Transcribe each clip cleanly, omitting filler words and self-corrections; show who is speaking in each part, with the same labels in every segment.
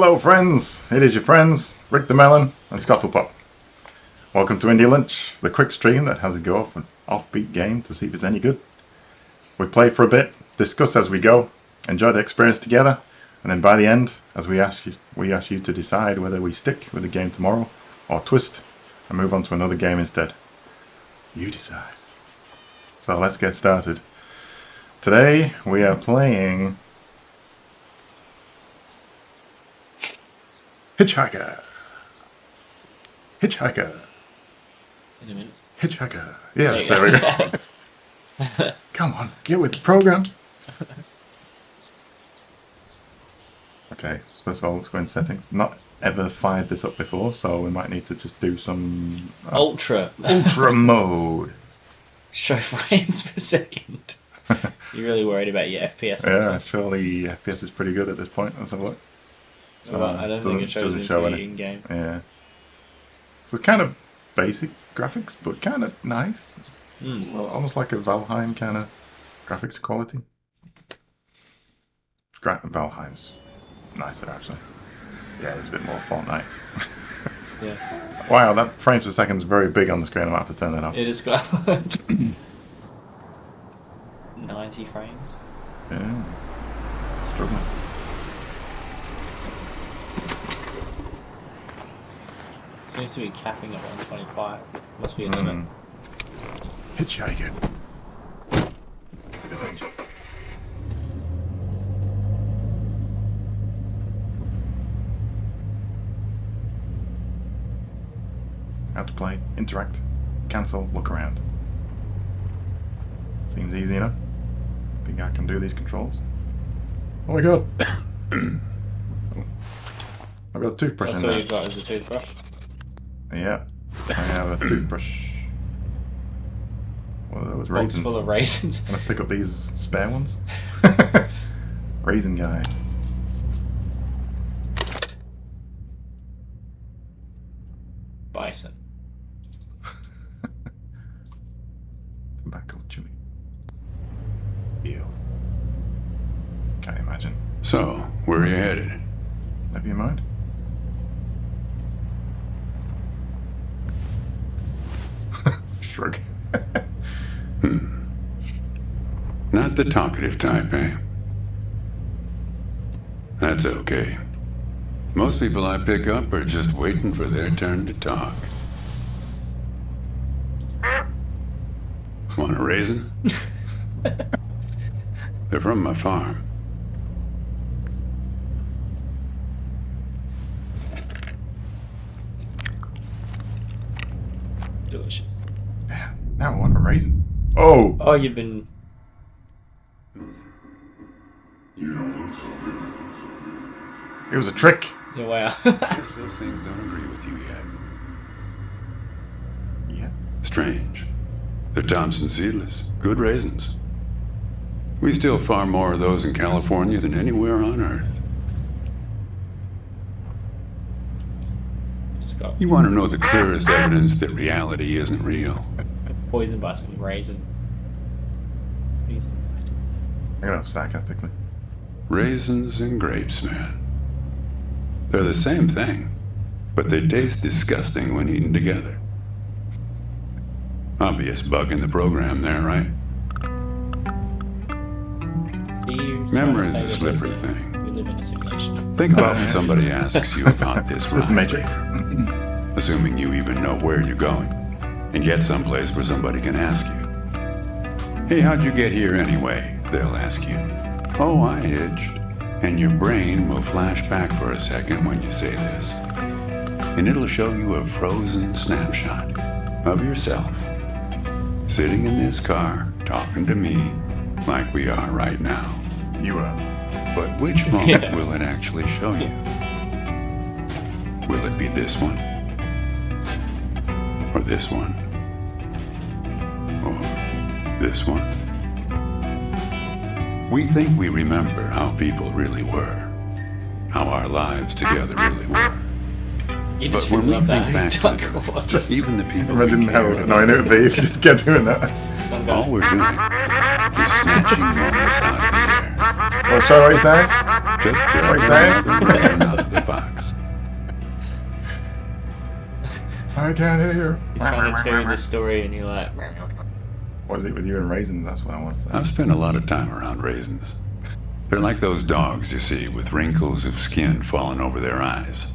Speaker 1: Hello friends, it is your friends, Rick the Melon and Scottlepop. Welcome to Indie Lunch, the quick stream that has a go off an offbeat game to see if it's any good. We play for a bit, discuss as we go, enjoy the experience together, and then by the end, as we ask you to decide whether we stick with the game tomorrow or twist and move on to another game instead. You decide. So let's get started. Today we are playing Hitchhiker. Hitchhiker.
Speaker 2: In a minute.
Speaker 1: Hitchhiker. Yes, there we go. Come on, get with the program. Okay, first of all, let's go in settings. Not ever fired this up before, so we might need to just do some
Speaker 2: Ultra
Speaker 1: mode.
Speaker 2: Show frames per second. You're really worried about your FPS?
Speaker 1: Yeah, surely FPS is pretty good at this point. Let's have a look.
Speaker 2: Well, I don't think it shows into the in-game.
Speaker 1: Yeah. So it's kind of basic graphics, but kind of nice. Well, almost like a Valheim kind of graphics quality. Valheim's nicer, actually. Yeah, it's a bit more Fortnite.
Speaker 2: Yeah.
Speaker 1: Wow, that frames per second is very big on the screen. I'm going to have to turn that off.
Speaker 2: It is quite 90 frames.
Speaker 1: Yeah. Struggling.
Speaker 2: Seems to be capping at 125. Must be a limit.
Speaker 1: Hitchhiker. How to play, interact, cancel, look around. Seems easy enough. Think I can do these controls. Oh my god! Oh. I've got a toothbrush in
Speaker 2: That's
Speaker 1: there.
Speaker 2: all you've got is a toothbrush.
Speaker 1: Yeah, I have a toothbrush. What are those,
Speaker 2: Box
Speaker 1: raisins?
Speaker 2: full of raisins.
Speaker 1: I'm gonna pick up these spare ones. Raisin guy.
Speaker 2: Bison.
Speaker 1: Tobacco chewing. Ew. Can't imagine.
Speaker 3: So, where are you headed?
Speaker 1: Have you in mind? Shrug.
Speaker 3: Not the talkative type, eh? That's okay. Most people I pick up are just waiting for their turn to talk. Want a raisin? They're from my farm.
Speaker 2: Delicious.
Speaker 1: Yeah, now I want a raisin. Oh!
Speaker 2: Oh, you've been...
Speaker 3: You don't look so good.
Speaker 1: It was a trick.
Speaker 2: Yeah, wow.
Speaker 3: Guess those things don't agree with you yet.
Speaker 1: Yeah.
Speaker 3: Strange. They're Thompson seedless. Good raisins. We still farm more of those in California than anywhere on Earth.
Speaker 2: Just got
Speaker 3: You want to know the clearest evidence that reality isn't real?
Speaker 2: poisoned by some raisin.
Speaker 1: I got off sarcastically.
Speaker 3: Raisins and grapes, man. They're the same thing, but they taste disgusting when eaten together. Obvious bug in the program there, right? Memory is a slippery thing.
Speaker 2: We live in a simulation.
Speaker 3: Think about when somebody asks you about this
Speaker 1: This is
Speaker 3: ride
Speaker 1: Matrix.
Speaker 3: later, assuming you even know where you're going, and get someplace where somebody can ask you. Hey, how'd you get here anyway? They'll ask you. Oh, I hitched. And your brain will flash back for a second when you say this. And it'll show you a frozen snapshot of yourself, sitting in this car, talking to me like we are right now.
Speaker 1: You are.
Speaker 3: But which moment will it actually show you? Will it be this one? Or this one? Or this one? We think we remember how people really were, how our lives together really were.
Speaker 2: You
Speaker 3: But
Speaker 2: just
Speaker 3: when we
Speaker 2: love
Speaker 3: think
Speaker 2: that
Speaker 3: back
Speaker 2: duck
Speaker 3: to
Speaker 2: watch.
Speaker 1: Just
Speaker 3: even the people
Speaker 1: imagine
Speaker 3: we
Speaker 1: how
Speaker 3: cared
Speaker 1: annoying it would be if you kept doing that.
Speaker 2: One guy.
Speaker 3: all we're doing is snatching moments out of the air
Speaker 1: Well, sorry, what are you saying?
Speaker 3: Just
Speaker 1: What are you
Speaker 3: grab
Speaker 1: saying?
Speaker 3: another raisin out of the box.
Speaker 1: I can't hear you.
Speaker 2: He's trying to tell you the story, and you're like,
Speaker 1: What is it with you and raisins? That's what I want to say.
Speaker 3: I've spent a lot of time around raisins. They're like those dogs you see with wrinkles of skin falling over their eyes.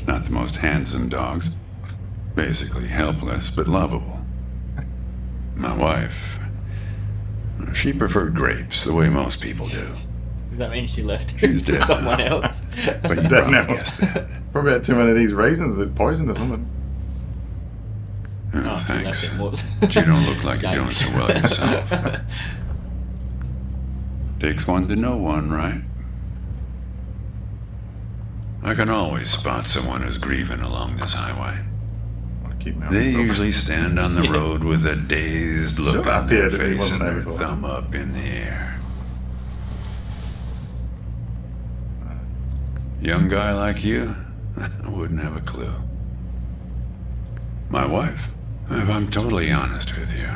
Speaker 3: Not the most handsome dogs. Basically helpless but lovable. My wife, she preferred grapes the way most people do.
Speaker 2: does that mean she left
Speaker 3: She's
Speaker 2: for
Speaker 3: dead
Speaker 2: someone
Speaker 3: now.
Speaker 2: else?
Speaker 3: But you
Speaker 1: Dead
Speaker 3: probably
Speaker 1: now.
Speaker 3: guessed that.
Speaker 1: Probably had too many of these raisins with poison or something.
Speaker 3: Oh,
Speaker 2: Oh, she
Speaker 3: thanks.
Speaker 2: left it, whoops.
Speaker 3: But you don't look like you're doing so well
Speaker 2: Yikes.
Speaker 3: yourself. Takes one to know one, right? I can always spot someone who's grieving along this highway.
Speaker 1: I want to keep my
Speaker 3: They
Speaker 1: mouth open.
Speaker 3: usually stand on the road with a dazed look
Speaker 1: Sure,
Speaker 3: on their
Speaker 1: appeared if he
Speaker 3: face
Speaker 1: wasn't
Speaker 3: and
Speaker 1: there
Speaker 3: their
Speaker 1: before.
Speaker 3: thumb up in the air. Young guy like you, I wouldn't have a clue. My wife, if I'm totally honest with you,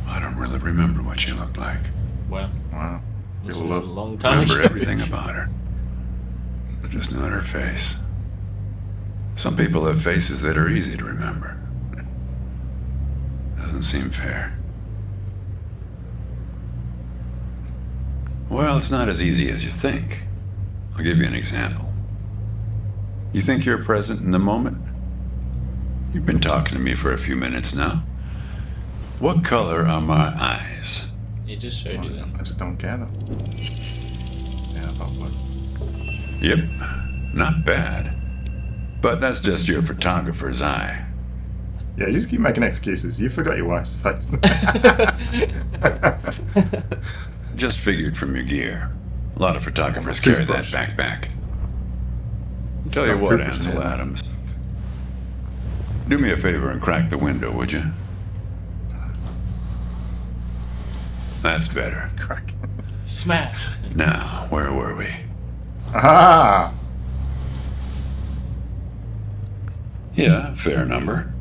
Speaker 3: I don't really remember what she looked like.
Speaker 2: Well,
Speaker 1: Wow.
Speaker 2: it was a
Speaker 1: People love.
Speaker 2: long time
Speaker 3: Remember
Speaker 2: ago.
Speaker 3: everything about her, just not her face. Some people have faces that are easy to remember. Doesn't seem fair. Well, it's not as easy as you think. I'll give you an example. You think you're present in the moment? You've been talking to me for a few minutes now. What color are my eyes?
Speaker 2: It just showed you then.
Speaker 1: I just don't care though. Yeah, about what?
Speaker 3: Yep, not bad. But that's just your photographer's eye.
Speaker 1: Yeah, you just keep making excuses. You forgot your wife's face.
Speaker 3: Just figured from your gear. A lot of photographers
Speaker 1: Toothbrush.
Speaker 3: carry that backpack. Tell you
Speaker 1: Not
Speaker 3: what,
Speaker 1: toothbrush,
Speaker 3: Ansel
Speaker 1: yeah.
Speaker 3: Adams. Do me a favor and crack the window, would you? That's better.
Speaker 1: Crack.
Speaker 2: Smash.
Speaker 3: Now, where were we?
Speaker 1: Ah!
Speaker 3: Yeah, fair number.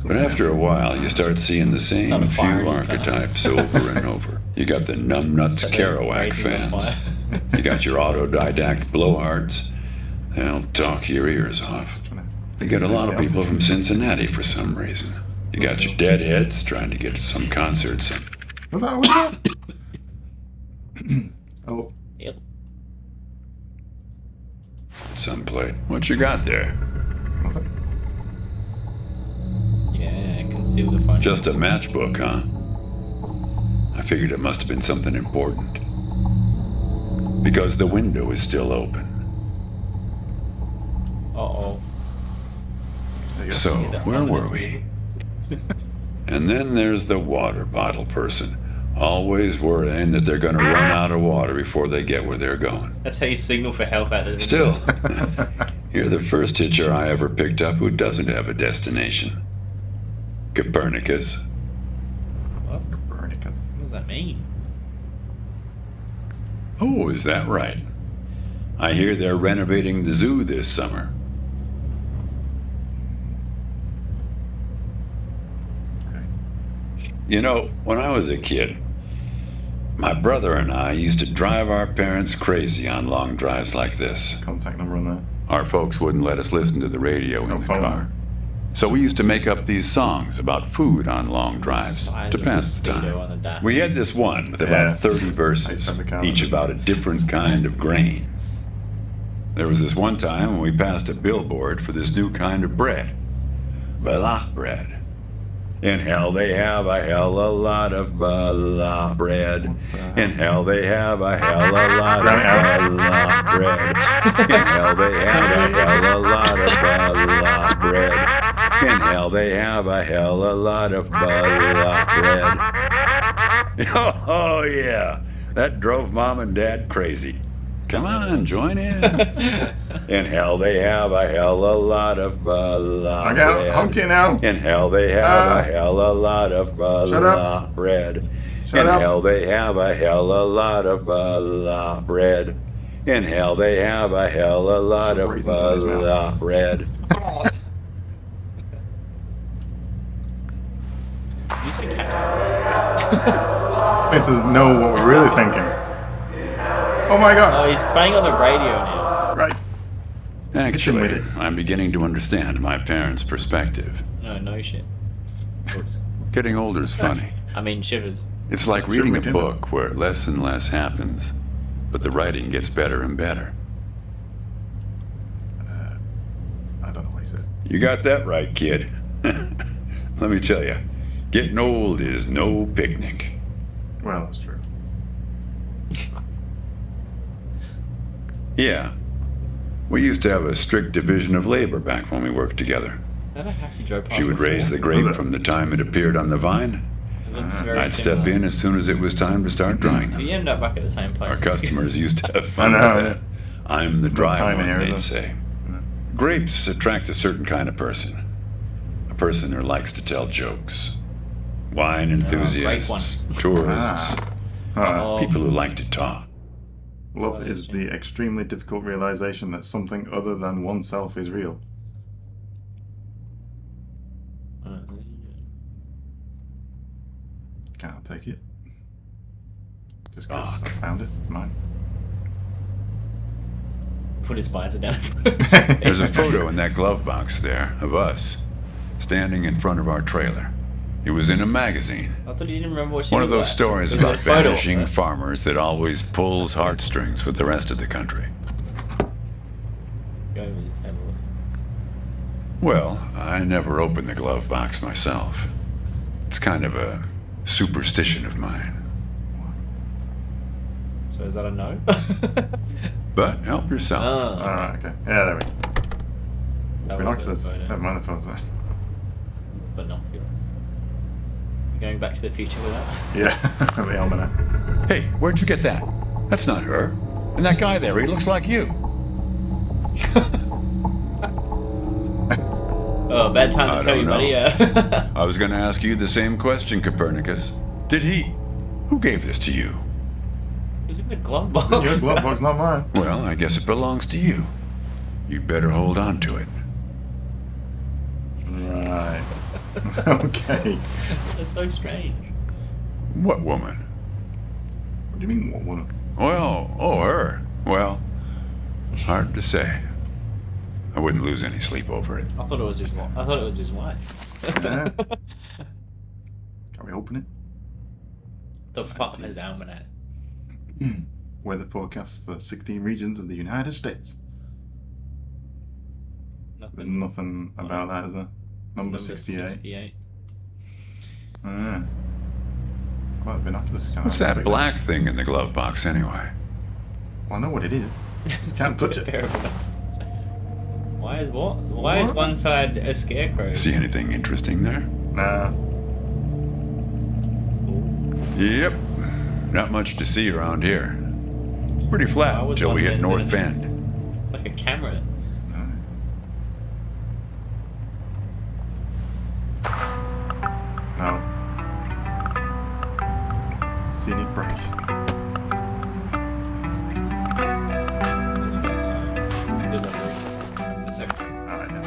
Speaker 3: But after a while, you start seeing the same
Speaker 2: Start a fire,
Speaker 3: few
Speaker 2: just kinda-
Speaker 3: archetypes over and over. You got the numbnuts
Speaker 2: So there's
Speaker 3: Kerouac
Speaker 2: raisins on
Speaker 3: fans.
Speaker 2: fire.
Speaker 3: You got your autodidact blowhards. They'll talk your ears off. You get a lot of people from Cincinnati for some reason. You got your deadheads trying to get to some concerts.
Speaker 1: Was that? Oh,
Speaker 2: Yep.
Speaker 3: Some plate. What you got there?
Speaker 1: nothing.
Speaker 2: Yeah, conceal the fire.
Speaker 3: Just a matchbook, huh? I figured it must have been something important. Because the window is still open.
Speaker 2: Uh-oh.
Speaker 1: There you go.
Speaker 3: So,
Speaker 2: Yeah, that
Speaker 3: where
Speaker 2: ominous
Speaker 3: were we?
Speaker 2: music.
Speaker 3: And then there's the water bottle person. Always worrying that they're going to run out of water before they get where they're going.
Speaker 2: That's how you signal for help out there.
Speaker 3: Still, you're the first hitcher I ever picked up who doesn't have a destination. Copernicus.
Speaker 2: What?
Speaker 1: Copernicus.
Speaker 2: What does that mean?
Speaker 3: Oh, is that right? I hear they're renovating the zoo this summer.
Speaker 1: Okay.
Speaker 3: You know, when I was a kid, my brother and I used to drive our parents crazy on long drives like this.
Speaker 1: Contact number on there.
Speaker 3: Our folks wouldn't let us listen to the radio in
Speaker 1: No
Speaker 3: the
Speaker 1: phone.
Speaker 3: car. So we used to make up these songs about food on long drives
Speaker 2: Size
Speaker 3: to
Speaker 2: of
Speaker 3: pass the
Speaker 2: mosquito
Speaker 3: time.
Speaker 2: on the dash.
Speaker 3: We had this one with
Speaker 1: Yeah.
Speaker 3: about 30
Speaker 1: I used
Speaker 3: verses,
Speaker 1: to have the calendar.
Speaker 3: each about a different kind of grain. There was this one time when we passed a billboard for this new kind of bread, balach bread. In hell they have a hell a lot of balach bread. In hell they have a hell a lot of balach bread. In hell they have a hell a lot of balach bread. In hell they have a hell a lot of balach bread. Oh yeah, that drove Mom and Dad crazy. Come on, join in. In hell they have a hell a lot of balach
Speaker 1: I got
Speaker 3: bread.
Speaker 1: honky now.
Speaker 3: In hell they have a hell a lot of
Speaker 1: Shut
Speaker 3: balach bread.
Speaker 1: Shut
Speaker 3: In
Speaker 1: up.
Speaker 3: hell they have a hell a lot of balach bread. In hell they have a hell a lot of
Speaker 1: Raisins in his mouth.
Speaker 3: balach bread.
Speaker 2: You say cactus.
Speaker 1: We need to know what we're really thinking. Oh my god!
Speaker 2: Oh, he's playing on the radio now.
Speaker 1: Right.
Speaker 3: Actually, I'm beginning to understand my parents' perspective.
Speaker 2: No shit. Oops.
Speaker 3: Getting older is funny.
Speaker 2: I mean, shivers.
Speaker 3: It's like reading a book where less and less happens, but the writing gets better and better.
Speaker 1: I don't know what he said.
Speaker 3: You got that right, kid. Let me tell you, getting old is no picnic.
Speaker 1: Well, that's true.
Speaker 3: Yeah. We used to have a strict division of labor back when we worked together. She would raise the grape from the time it appeared on the vine. I'd step in as soon as it was time to start drying them.
Speaker 2: We end up back at the same place.
Speaker 3: Our customers used to have fun with that. I'm the dry one, they'd say. Grapes attract a certain kind of person. A person who likes to tell jokes. Wine enthusiasts, tourists, people who like to talk.
Speaker 1: Love is the extremely difficult realization that something other than oneself is real. Can't take it. Just 'cause I found it. Mine.
Speaker 2: Put his visor down.
Speaker 3: There's a photo in that glove box there of us, standing in front of our trailer. It was in a magazine.
Speaker 2: I thought you didn't remember what she
Speaker 3: One of
Speaker 2: looked
Speaker 3: those
Speaker 2: like.
Speaker 3: stories
Speaker 2: There's a
Speaker 3: about
Speaker 2: photo of
Speaker 3: vanishing
Speaker 2: her.
Speaker 3: farmers that always pulls heartstrings with the rest of the country.
Speaker 2: Go over this, have a look.
Speaker 3: Well, I never opened the glove box myself. It's kind of a superstition of mine.
Speaker 2: So is that a no?
Speaker 3: But help yourself.
Speaker 2: Oh,
Speaker 1: Alright, okay. Yeah, there we go.
Speaker 2: that
Speaker 1: Binoculars.
Speaker 2: was a photo.
Speaker 1: Never mind the phones there.
Speaker 2: Binocular. You going back to the future with that?
Speaker 1: Yeah, the almanac.
Speaker 3: Hey, where'd you get that? That's not her. And that guy there, he looks like you.
Speaker 2: Oh, bad time
Speaker 3: I
Speaker 2: to tell
Speaker 3: don't
Speaker 2: you,
Speaker 3: know.
Speaker 2: buddy.
Speaker 3: I was going to ask you the same question, Copernicus. Did he? Who gave this to you?
Speaker 2: It was in the glove box.
Speaker 1: Your glove box, not mine.
Speaker 3: Well, I guess it belongs to you. You'd better hold on to it.
Speaker 1: Right. Okay.
Speaker 2: That's so strange.
Speaker 3: What woman?
Speaker 1: What do you mean, what woman?
Speaker 3: Well, her. Well, hard to say. I wouldn't lose any sleep over it.
Speaker 2: I thought it was his wife. I thought it was his wife.
Speaker 1: Yeah. Can we open it?
Speaker 2: The Farmer's Almanac.
Speaker 1: Weather forecast for 16 regions of the United States. There's nothing about that, is there? Number 68. Yeah. Quite binoculars.
Speaker 3: What's that black thing in the glove box anyway?
Speaker 1: Well, I know what it is. Can't touch it.
Speaker 2: Why is what? Why is one side a scarecrow?
Speaker 3: See anything interesting there?
Speaker 1: Nah.
Speaker 3: Yep. Not much to see around here. Pretty flat until we hit North Bend.
Speaker 2: It's like a camera.
Speaker 1: No. Scenic break. Alright then.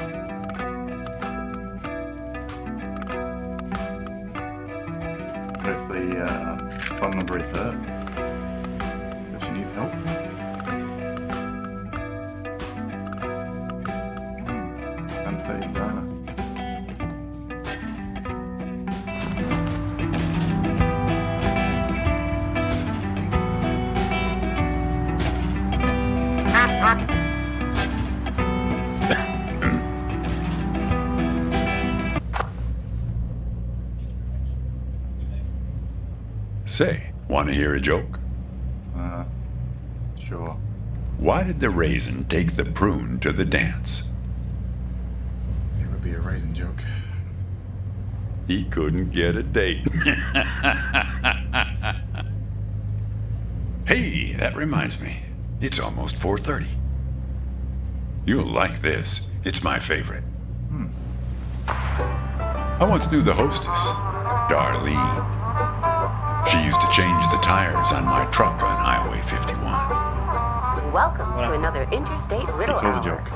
Speaker 1: What if the phone number is there? If she needs help? Unpaid diner.
Speaker 3: Say, want to hear a joke?
Speaker 1: Sure.
Speaker 3: Why did the raisin take the prune to the dance?
Speaker 1: It would be a raisin joke.
Speaker 3: He couldn't get a date. Hey, that reminds me. It's almost 4:30. You'll like this. It's my favorite. I once knew the hostess, Darlene. She used to change the tires on my truck on Highway 51.
Speaker 4: Welcome to another Interstate Riddle
Speaker 1: He told a
Speaker 4: Hour.
Speaker 1: joke.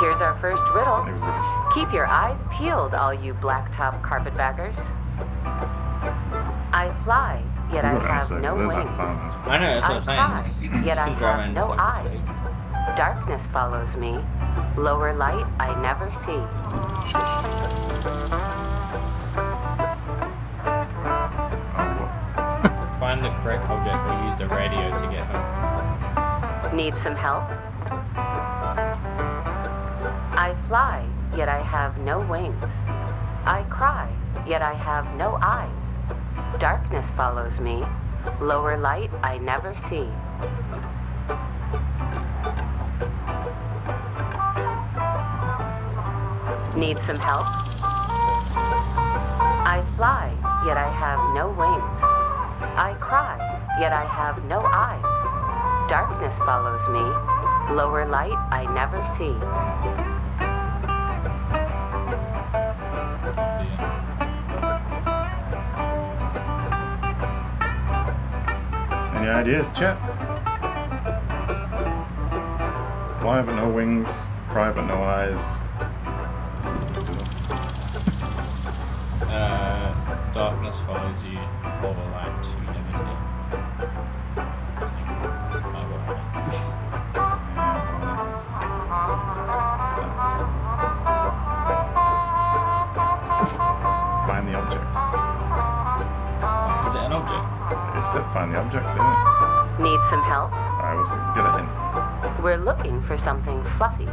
Speaker 4: Here's our first riddle.
Speaker 1: It was rubbish.
Speaker 4: Keep your eyes peeled, all you blacktop carpetbaggers. I fly, yet I have no
Speaker 1: There's that
Speaker 4: wings.
Speaker 1: farmer.
Speaker 2: I know, that's what
Speaker 4: I
Speaker 2: I'm
Speaker 4: cry,
Speaker 2: saying.
Speaker 4: yet I
Speaker 2: Can drive
Speaker 4: have
Speaker 2: around
Speaker 4: no
Speaker 2: in
Speaker 4: eyes.
Speaker 2: circles,
Speaker 4: Darkness follows me. Lower light I never see.
Speaker 2: please. Find the correct object or use the radio to get home.
Speaker 4: Need some help? I fly, yet I have no wings. I cry, yet I have no eyes. Darkness follows me. Lower light I never see. Need some help? I fly, yet I have no wings. I cry, yet I have no eyes. Darkness follows me. Lower light I never see.
Speaker 1: Any ideas, chat? Fly but no wings, cry but no eyes.
Speaker 2: Darkness follows you, or the light you never see.
Speaker 1: Find the object.
Speaker 2: Is it an object?
Speaker 1: It said find the object, didn't it?
Speaker 4: Need some help?
Speaker 1: Alright, we'll get a hint.
Speaker 4: We're looking for something fluffy.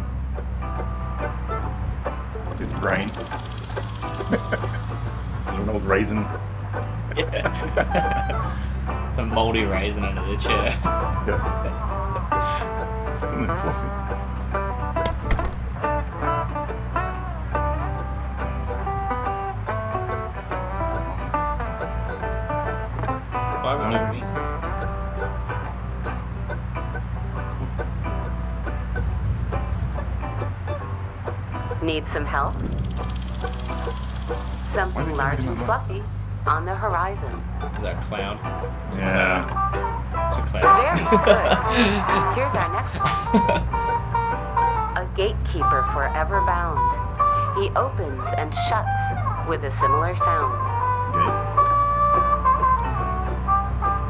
Speaker 1: It's brain. There's an old raisin.
Speaker 2: It's a mouldy raisin under the chair.
Speaker 1: Yeah. Something fluffy.
Speaker 2: Why would no wings?
Speaker 4: Need some help?
Speaker 1: Why
Speaker 4: Something
Speaker 1: did you
Speaker 4: large
Speaker 1: do
Speaker 4: and
Speaker 1: that?
Speaker 4: fluffy on the horizon.
Speaker 2: Is that a cloud? It's a
Speaker 1: Yeah.
Speaker 2: cloud. It's a
Speaker 4: Very
Speaker 2: cloud.
Speaker 4: good. Here's our next one. A gatekeeper forever bound. He opens and shuts with a similar sound.
Speaker 1: Gate.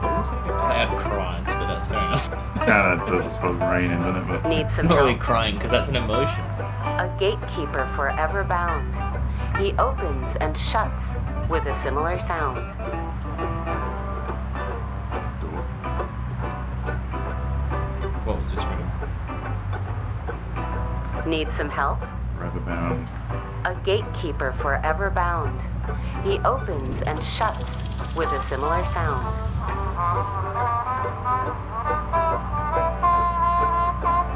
Speaker 2: It looks like a cloud cries, but that's fair enough.
Speaker 1: Kinda does, I suppose, raining, doesn't it? But
Speaker 4: Need some
Speaker 2: Not really
Speaker 4: help?
Speaker 2: crying, because that's an emotion.
Speaker 4: A gatekeeper forever bound. He opens and shuts with a similar sound.
Speaker 1: door.
Speaker 2: What was this riddle?
Speaker 4: Need some help?
Speaker 1: Forever bound.
Speaker 4: A gatekeeper forever bound. He opens and shuts with a similar sound.
Speaker 2: You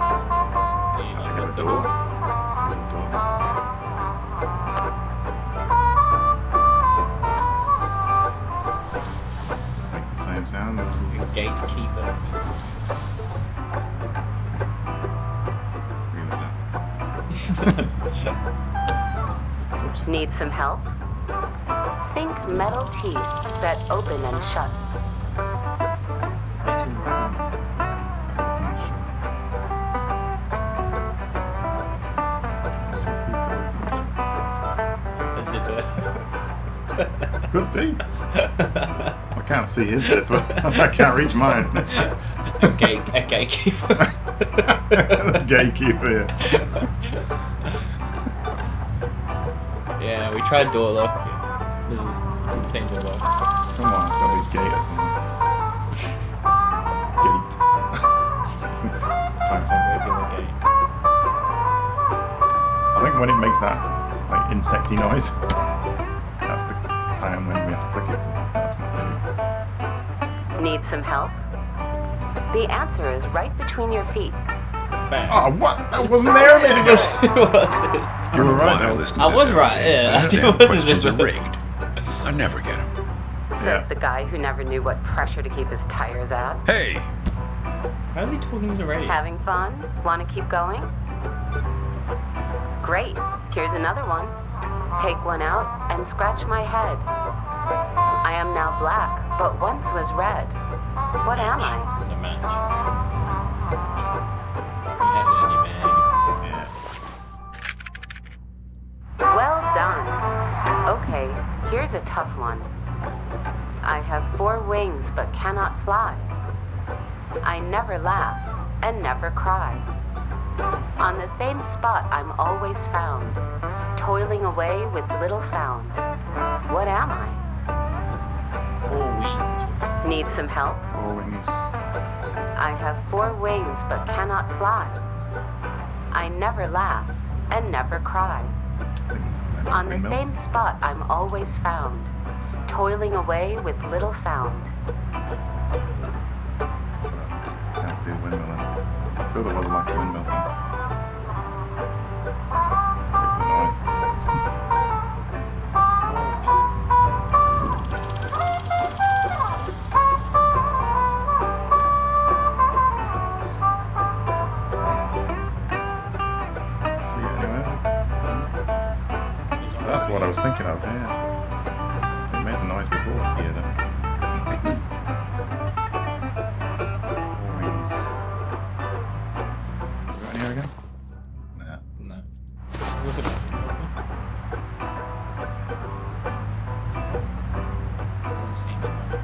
Speaker 2: like
Speaker 1: Like a
Speaker 2: the
Speaker 1: door. Door. Makes the same sound as
Speaker 2: A gatekeeper.
Speaker 1: really Oops.
Speaker 4: Need some help? Think metal teeth that open and shut.
Speaker 2: A zipper.
Speaker 1: Could be. I can't see his zipper. I can't reach mine.
Speaker 2: A gatekeeper.
Speaker 1: The gatekeeper. Yeah.
Speaker 2: Yeah, we tried door lock. Doesn't seem to work.
Speaker 1: Come on, it's gotta be gate or something. Gate.
Speaker 2: Just a regular gate.
Speaker 1: I think when it makes that like insecty noise, that's the time when we have to click it. That's my favorite.
Speaker 4: Need some help? The answer is right between your feet.
Speaker 2: Bang.
Speaker 1: Oh, what? That wasn't there.
Speaker 2: It was it?
Speaker 1: You were right.
Speaker 3: I
Speaker 1: though.
Speaker 3: listen
Speaker 2: I
Speaker 3: to
Speaker 2: was
Speaker 3: this
Speaker 2: right,
Speaker 3: every day.
Speaker 2: yeah.
Speaker 3: These
Speaker 2: It
Speaker 3: damn
Speaker 2: wasn't
Speaker 3: questions are
Speaker 2: zipper.
Speaker 3: rigged. I never get them.
Speaker 4: Says
Speaker 1: Yeah.
Speaker 4: the guy who never knew what pressure to keep his tires at.
Speaker 3: Hey,
Speaker 2: How's he talking to the radio?
Speaker 4: Having fun? Want to keep going? Great. Here's another one. Take one out and scratch my head. I am now black, but once was red. What am I?
Speaker 2: It's a match. You had it in your bag.
Speaker 1: Yeah.
Speaker 4: Well done. Okay, here's a tough one. I have 4 wings but cannot fly. I never laugh and never cry. On the same spot I'm always found, toiling away with little sound. What am I?
Speaker 2: 4 wings.
Speaker 4: Need some help?
Speaker 1: 4 wings.
Speaker 4: I have 4 wings but cannot fly. I never laugh and never cry. On the same spot I'm always found, toiling away with little sound.
Speaker 1: Can't see the windmill. I feel there was like a windmill thing. Make the noise. See it anywhere? That's what I was thinking of, yeah. It made the noise before here, though. Wings. Got any here again? Nah.
Speaker 2: No. Look at that. Doesn't seem to matter.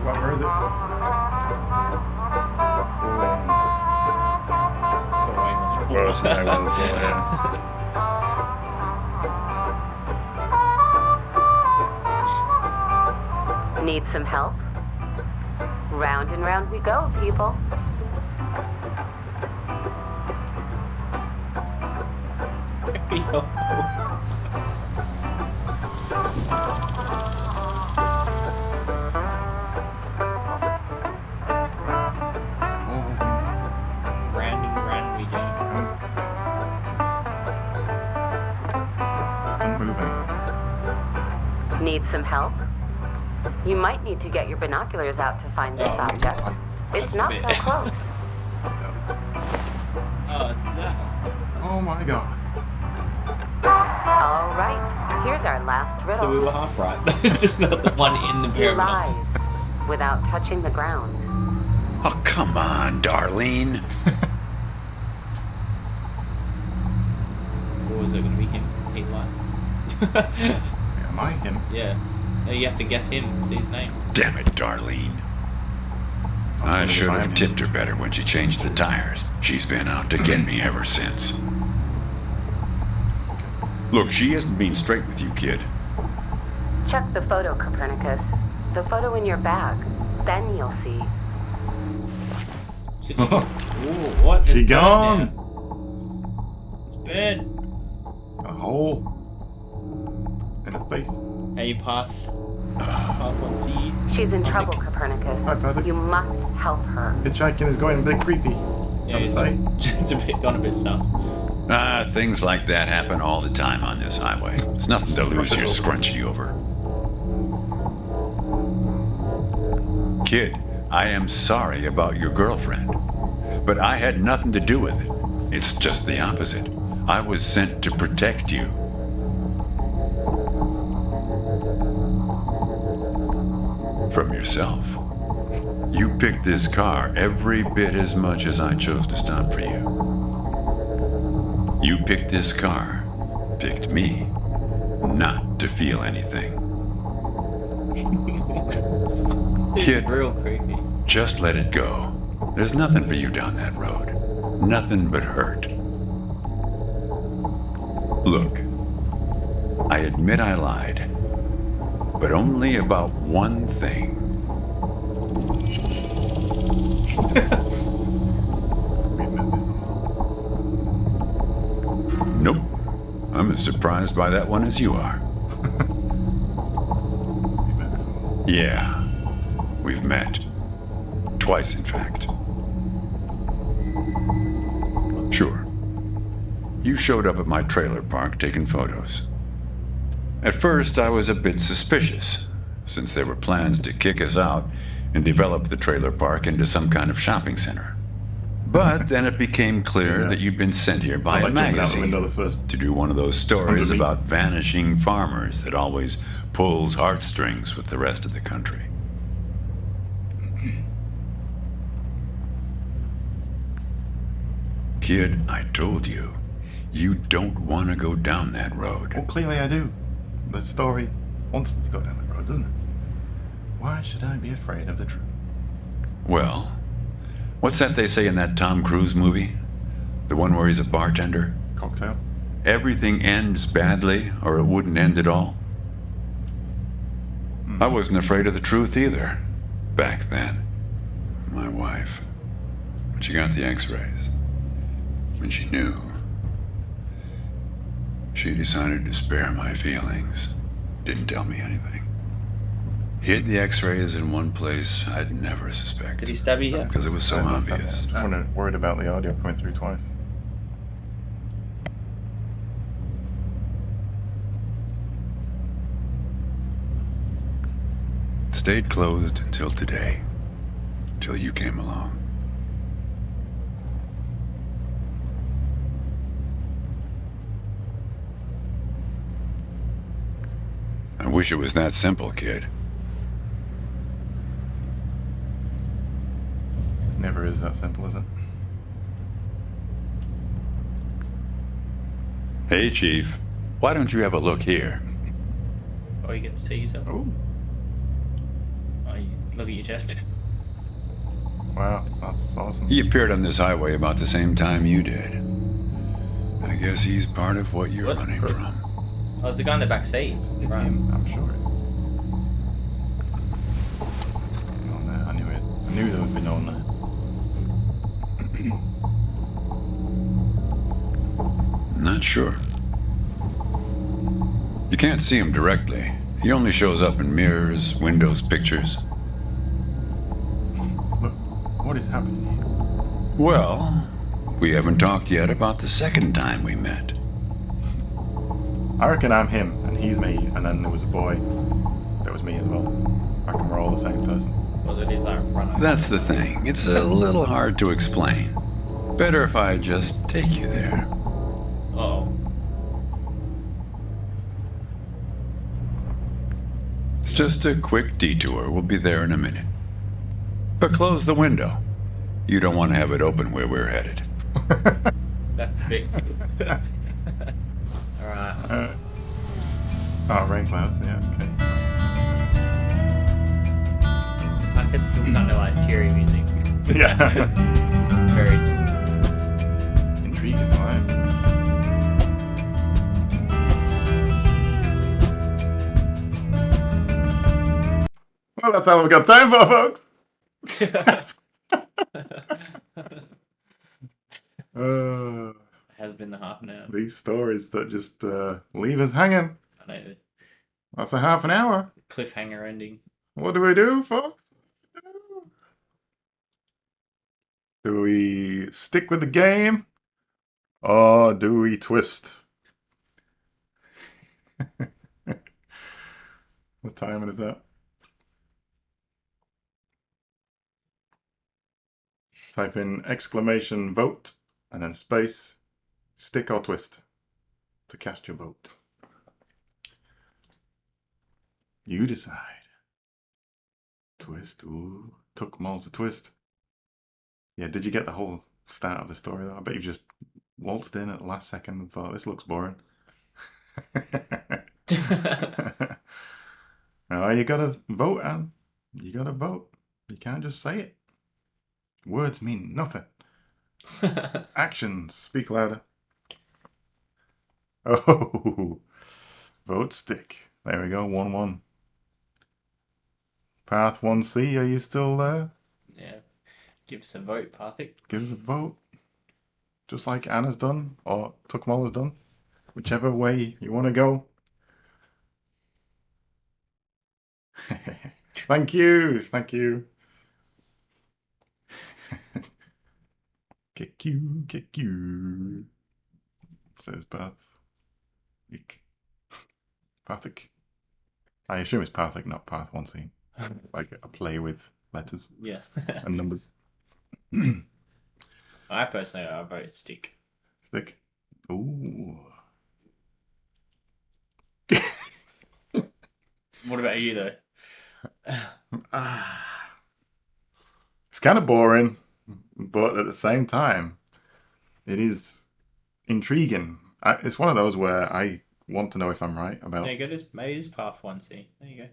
Speaker 1: Where is it? Wings.
Speaker 2: So I
Speaker 1: Well, it's my one before, yeah.
Speaker 4: Need some help? Round and round we go, people.
Speaker 2: Yo. Round and round we go.
Speaker 1: Don't move anything.
Speaker 4: Need some help? You might need to get your binoculars out to find this
Speaker 2: Oh,
Speaker 4: object. It's not so close.
Speaker 2: Oh, it's that.
Speaker 1: Oh my god.
Speaker 4: All right, here's our last
Speaker 2: So we
Speaker 4: riddle.
Speaker 2: were half right. Just not the one in the
Speaker 4: He
Speaker 2: pyramid.
Speaker 4: lies without touching the ground.
Speaker 3: Oh, come on, Darlene.
Speaker 2: Or is it going to be him? Say what?
Speaker 1: Am I him?
Speaker 2: Yeah. No, you have to guess him. Say his name.
Speaker 3: Damn it, Darlene. I should have tipped her better when she changed the tires. She's been out to get me ever since. Look, she isn't being straight with you, kid.
Speaker 4: Check the photo, Copernicus. The photo in your bag. Then you'll see.
Speaker 2: Ooh, what?
Speaker 1: She
Speaker 2: It's
Speaker 1: gone.
Speaker 2: burned now. It's burned.
Speaker 1: A hole in her face.
Speaker 2: Hey, path 1C.
Speaker 4: She's in trouble, Copernicus.
Speaker 1: Hi, brother.
Speaker 4: You must help her.
Speaker 1: Hitchhiking is going a bit creepy.
Speaker 2: Yeah,
Speaker 1: Gotta say.
Speaker 2: it's a bit gone a bit south.
Speaker 3: Things like that happen all the time on this highway. It's nothing to lose your scrunchie over. Kid, I am sorry about your girlfriend, but I had nothing to do with it. It's just the opposite. I was sent to protect you. From yourself. You picked this car every bit as much as I chose to stop for you. You picked this car, picked me, not to feel anything. Kid,
Speaker 2: Real creepy.
Speaker 3: just let it go. There's nothing for you down that road. Nothing but hurt. Look, I admit I lied, but only about one thing. Nope. I'm as surprised by that one as you are. Yeah, we've met. Twice, in fact. Sure. You showed up at my trailer park taking photos. At first, I was a bit suspicious, since there were plans to kick us out and develop the trailer park into some kind of shopping center. But then it became clear that you'd been sent here by a magazine to do one of those stories about vanishing farmers that always pulls heartstrings with the rest of the country. Kid, I told you, You don't want to go down that road.
Speaker 1: Well, clearly I do. The story wants me to go down that road, doesn't it? Why should I be afraid of the truth?
Speaker 3: Well, what's that they say in that Tom Cruise movie? The one where he's a bartender?
Speaker 1: Cocktail?
Speaker 3: Everything ends badly, or it wouldn't end at all. I wasn't afraid of the truth either, back then. My wife, when she got the x-rays, when she knew, she decided to spare my feelings. Didn't tell me anything. Hid the x-rays in one place I'd never suspect.
Speaker 2: Did he stab you here?
Speaker 3: Because it was so obvious.
Speaker 1: I'm worried about the audio coming through twice.
Speaker 3: Stayed closed until today. Till you came along. I wish it was that simple, kid.
Speaker 1: Never is that simple, is it?
Speaker 3: Hey, Chief. Why don't you have a look here?
Speaker 2: Oh, you get to see yourself?
Speaker 1: Oh,
Speaker 2: Oh, you look at your chest.
Speaker 1: wow, that's awesome.
Speaker 3: He appeared on this highway about the same time you did. I guess he's part of what you're
Speaker 2: What?
Speaker 3: running from.
Speaker 2: Oh, there's a guy in the back seat.
Speaker 1: It's
Speaker 2: Right.
Speaker 1: him, I'm sure it is. On there, I knew it. I knew there would be no one there.
Speaker 3: Not sure. You can't see him directly. He only shows up in mirrors, windows, pictures.
Speaker 1: Look, what is happening here?
Speaker 3: Well, we haven't talked yet about the second time we met.
Speaker 1: I reckon I'm him, and he's me, and then there was a boy that was me as well. I reckon we're all the same person.
Speaker 2: Well, it is like running.
Speaker 3: That's the thing. It's a little hard to explain. Better if I just take you there.
Speaker 2: Oh.
Speaker 3: It's just a quick detour. We'll be there in a minute. But close the window. You don't want to have it open where we're headed.
Speaker 2: That's big. Alright.
Speaker 1: Oh, rain clouds, yeah, okay.
Speaker 2: I could do kind of like cheery music.
Speaker 1: Yeah.
Speaker 2: Very
Speaker 1: Intriguing, right? Well, that's all we've got time for, folks.
Speaker 2: Has been the half an hour.
Speaker 1: These stories that just leave us hanging.
Speaker 2: I know.
Speaker 1: That's a half an hour.
Speaker 2: Cliffhanger ending.
Speaker 1: What do we do, folks? Do we stick with the game? Or do we twist? What timing is that? Type in exclamation vote and then space, stick or twist to cast your vote. You decide. Twist. Ooh, took Moles a twist. Yeah, did you get the whole start of the story though? I bet you've just waltzed in at the last second and thought, this looks boring. No, you gotta vote, Anne. You gotta vote. You can't just say it. Words mean nothing. Actions speak louder. Oh, vote stick. There we go, 1-1. Path 1C, are you still there?
Speaker 2: Yeah. Give us a vote, Parthik.
Speaker 1: Give us a vote. Just like Anna's done, or Tukmal has done. Whichever way you want to go. Thank you, thank you. Kick you, says Path. Pathic. I assume it's Pathic, not Path 1C. Like a play with letters
Speaker 2: Yeah.
Speaker 1: and numbers.
Speaker 2: I personally, I vote stick.
Speaker 1: Stick. Ooh.
Speaker 2: What about you, though?
Speaker 1: It's kind of boring, but at the same time, it is intriguing. It's one of those where I want to know if I'm right about.
Speaker 2: There you go. Maybe it's path 1C. There you go.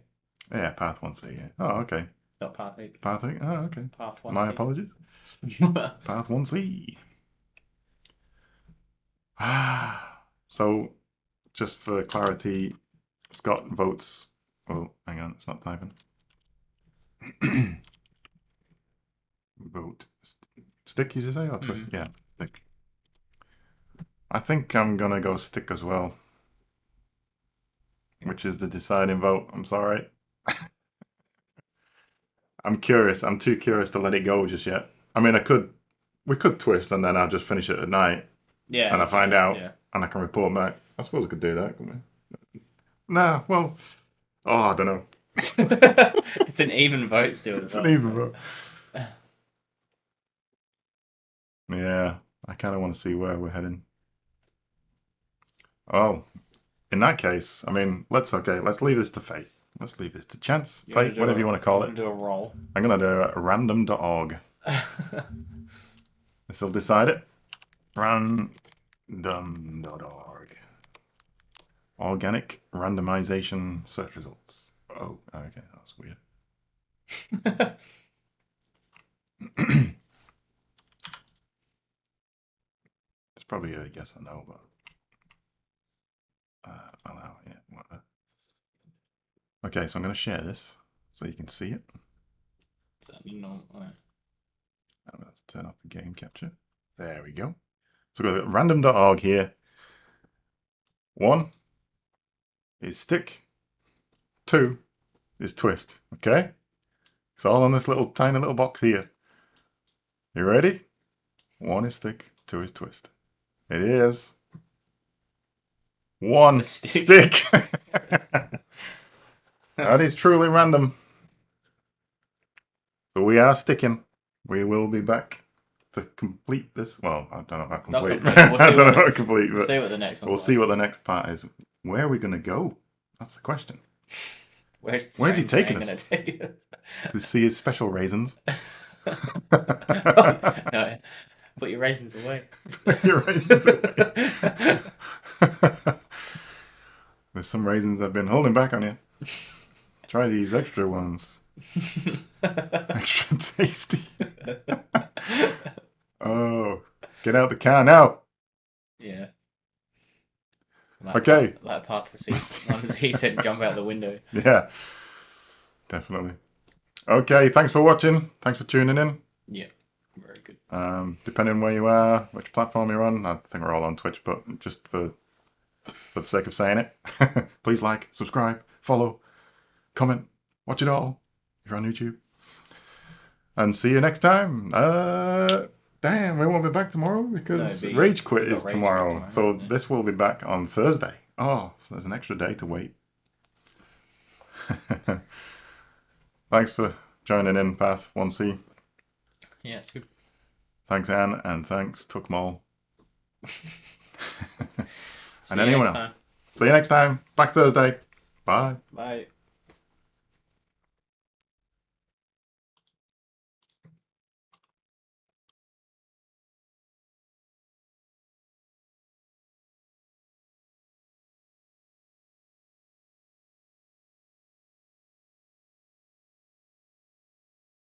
Speaker 1: Yeah, path 1C. Yeah. Oh, okay.
Speaker 2: Not path 8.
Speaker 1: Path 8. Oh, okay.
Speaker 2: Path 1C.
Speaker 1: My apologies. Path 1C. So, just for clarity, Scott votes. Oh, hang on, it's not typing. Vote stick, you say, or twist? Yeah, stick. I think I'm gonna go stick as well, which is the deciding vote. I'm sorry. I'm curious. I'm too curious to let it go just yet. I mean, we could twist and then I'll just finish it at night
Speaker 2: Yeah.
Speaker 1: and I find out
Speaker 2: Yeah.
Speaker 1: and I can report back. I suppose we could do that, couldn't we? Nah, well, I don't know.
Speaker 2: It's an even vote still.
Speaker 1: It's an even vote. Yeah, I kind of want to see where we're heading. Oh, in that case, I mean, let's leave this to fate. Let's leave this to chance, fate, whatever you want to call it.
Speaker 2: Do a roll.
Speaker 1: I'm gonna do a random.org. This will decide it. Random.org. Organic randomization search results. Oh, okay, that's weird. It's probably a yes or no, but allow, yeah, whatever. Okay, so I'm going to share this so you can see it.
Speaker 2: Certainly not.
Speaker 1: I'm going to turn off the game capture. There we go. So we've got random.org here. 1 is stick. 2 is twist. Okay? It's all on this tiny little box here. You ready? 1 is stick. 2 is twist. It is 1 stick. That is truly random. So we are sticking. We will be back to complete this. Well, I don't know how complete.
Speaker 2: We'll
Speaker 1: I don't know how complete, but
Speaker 2: see what the next one.
Speaker 1: we'll see what the next part is. Where are we going to go? That's the question.
Speaker 2: Where's
Speaker 1: he taking us?
Speaker 2: Gonna take us?
Speaker 1: To see his special raisins.
Speaker 2: No, put your raisins away.
Speaker 1: Your raisins away. There's some raisins I've been holding back on you. Try these extra ones. Extra tasty. Oh, get out the car now.
Speaker 2: Yeah.
Speaker 1: Okay.
Speaker 2: Like path for seats. He said jump out the window.
Speaker 1: Yeah, definitely. Okay, thanks for watching. Thanks for tuning in.
Speaker 2: Yeah, very good.
Speaker 1: Depending where you are, which platform you're on, I think we're all on Twitch, but just for the sake of saying it, please like, subscribe, follow, comment, watch it all if you're on YouTube. And see you next time. Damn, we won't be back tomorrow because Rage Quit is tomorrow. So this will be back on Thursday. Oh, so there's an extra day to wait. Thanks for joining in, Path 1C.
Speaker 2: Yeah, it's good.
Speaker 1: Thanks, Anne, and thanks, Tuckmole. And anyone else. See you next time. Back Thursday. Bye.
Speaker 2: Bye.